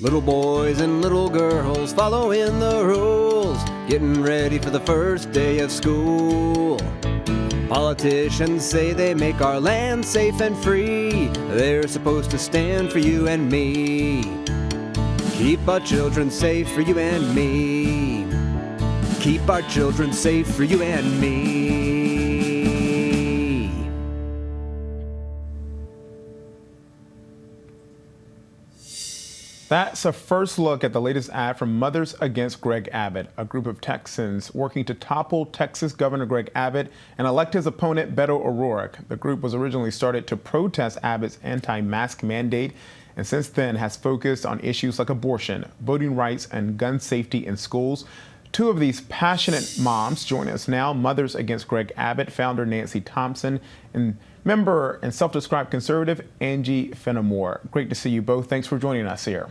Little boys and little girls following the rules, getting ready for the first day of school. Politicians say they make our land safe and free. They're supposed to stand for you and me. Keep our children safe for you and me. Keep our children safe for you and me. That's a first look at the latest ad from Mothers Against Greg Abbott, a group of Texans working to topple Texas Governor Greg Abbott and elect his opponent, Beto O'Rourke. The group was originally started to protest Abbott's anti-mask mandate, and since then has focused on issues like abortion, voting rights, and gun safety in schools. Two of these passionate moms join us now. Mothers Against Greg Abbott founder Nancy Thompson and member and self-described conservative Angie Fenimore. Great to see you both. Thanks for joining us here.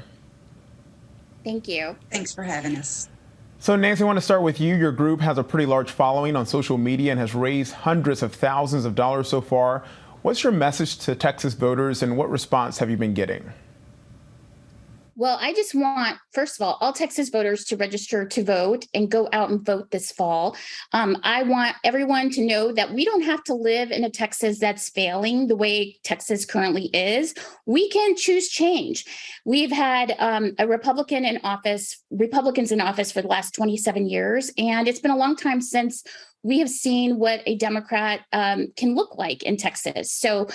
Thank you. Thanks for having us. So Nancy, I want to start with you. Your group has a pretty large following on social media and has raised hundreds of thousands of dollars so far. What's your message to Texas voters and what response have you been getting? Well, I just want, first of all Texas voters to register to vote and go out and vote this fall. I want everyone to know that we don't have to live in a Texas that's failing the way Texas currently is. We can choose change. We've had Republicans in office for the last 27 years, and it's been a long time since we have seen what a Democrat can look like in Texas. So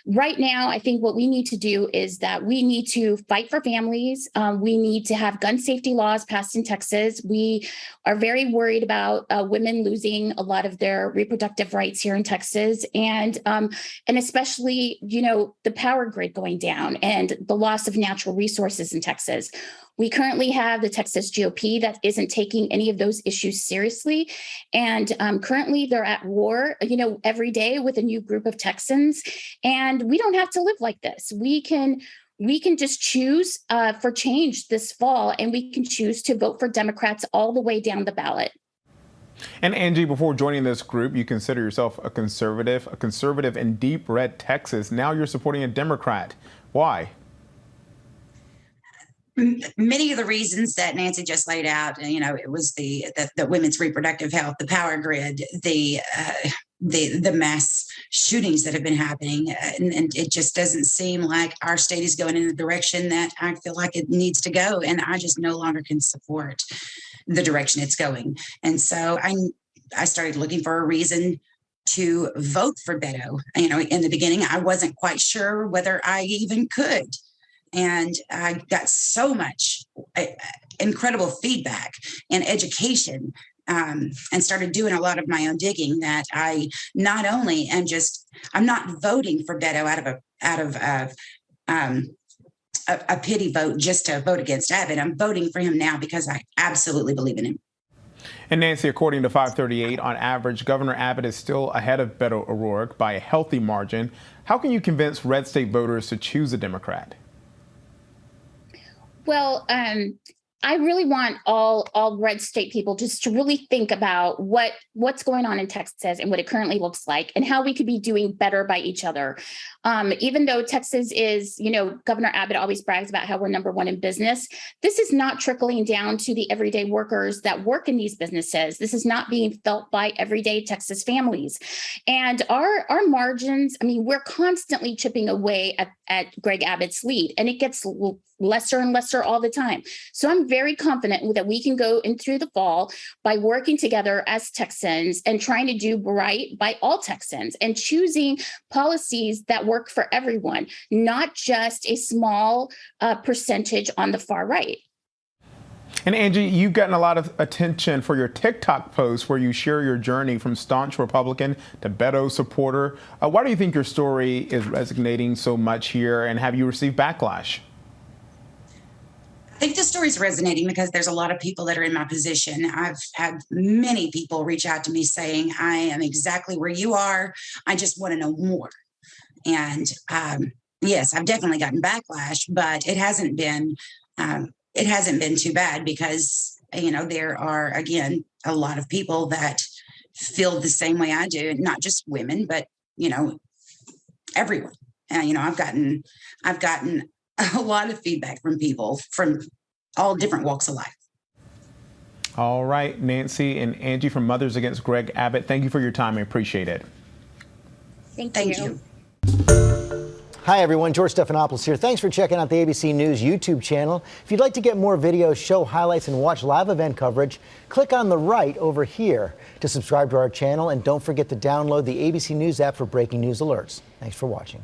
right now, I think what we need to do is that we need to fight for families. We need to have gun safety laws passed in Texas. We are very worried about women losing a lot of their reproductive rights here in Texas, and especially, the power grid going down and the loss of natural resources in Texas. We currently have the Texas GOP that isn't taking any of those issues seriously. And currently they're at war, every day with a new group of Texans. And we don't have to live like this. We can just choose for change this fall, and we can choose to vote for Democrats all the way down the ballot. And Angie, before joining this group, you consider yourself a conservative in deep red Texas. Now you're supporting a Democrat. Why? Many of the reasons that Nancy just laid out, it was the women's reproductive health, the power grid, the mass shootings that have been happening, and it just doesn't seem like our state is going in the direction that I feel like it needs to go, and I just no longer can support the direction it's going. And so I started looking for a reason to vote for Beto. In the beginning, I wasn't quite sure whether I even could. And I got so much incredible feedback and education, and started doing a lot of my own digging, that I not only I'm not voting for Beto out of a pity vote just to vote against Abbott. I'm voting for him now because I absolutely believe in him. And Nancy, according to 538, on average, Governor Abbott is still ahead of Beto O'Rourke by a healthy margin. How can you convince red state voters to choose a Democrat? Well, I really want all red state people just to really think about what's going on in Texas and what it currently looks like and how we could be doing better by each other. Even though Texas is, Governor Abbott always brags about how we're number one in business, this is not trickling down to the everyday workers that work in these businesses. This is not being felt by everyday Texas families. And our margins, we're constantly chipping away at Greg Abbott's lead, and it gets lesser and lesser all the time. So I'm very confident that we can go into the fall by working together as Texans and trying to do right by all Texans and choosing policies that work for everyone, not just a small percentage on the far right. And Angie, you've gotten a lot of attention for your TikTok posts where you share your journey from staunch Republican to Beto supporter. Why do you think your story is resonating so much here, and have you received backlash? I think the story's resonating because there's a lot of people that are in my position. I've had many people reach out to me saying, I am exactly where you are. I just want to know more. And yes, I've definitely gotten backlash, but it hasn't been too bad because, there are, again, a lot of people that feel the same way I do, not just women, but, everyone. I've gotten a lot of feedback from people from all different walks of life. All right, Nancy and Angie from Mothers Against Greg Abbott, thank you for your time. I appreciate it. Thank you. Hi, everyone. George Stephanopoulos here. Thanks for checking out the ABC News YouTube channel. If you'd like to get more videos, show highlights, and watch live event coverage, click on the right over here to subscribe to our channel. And don't forget to download the ABC News app for breaking news alerts. Thanks for watching.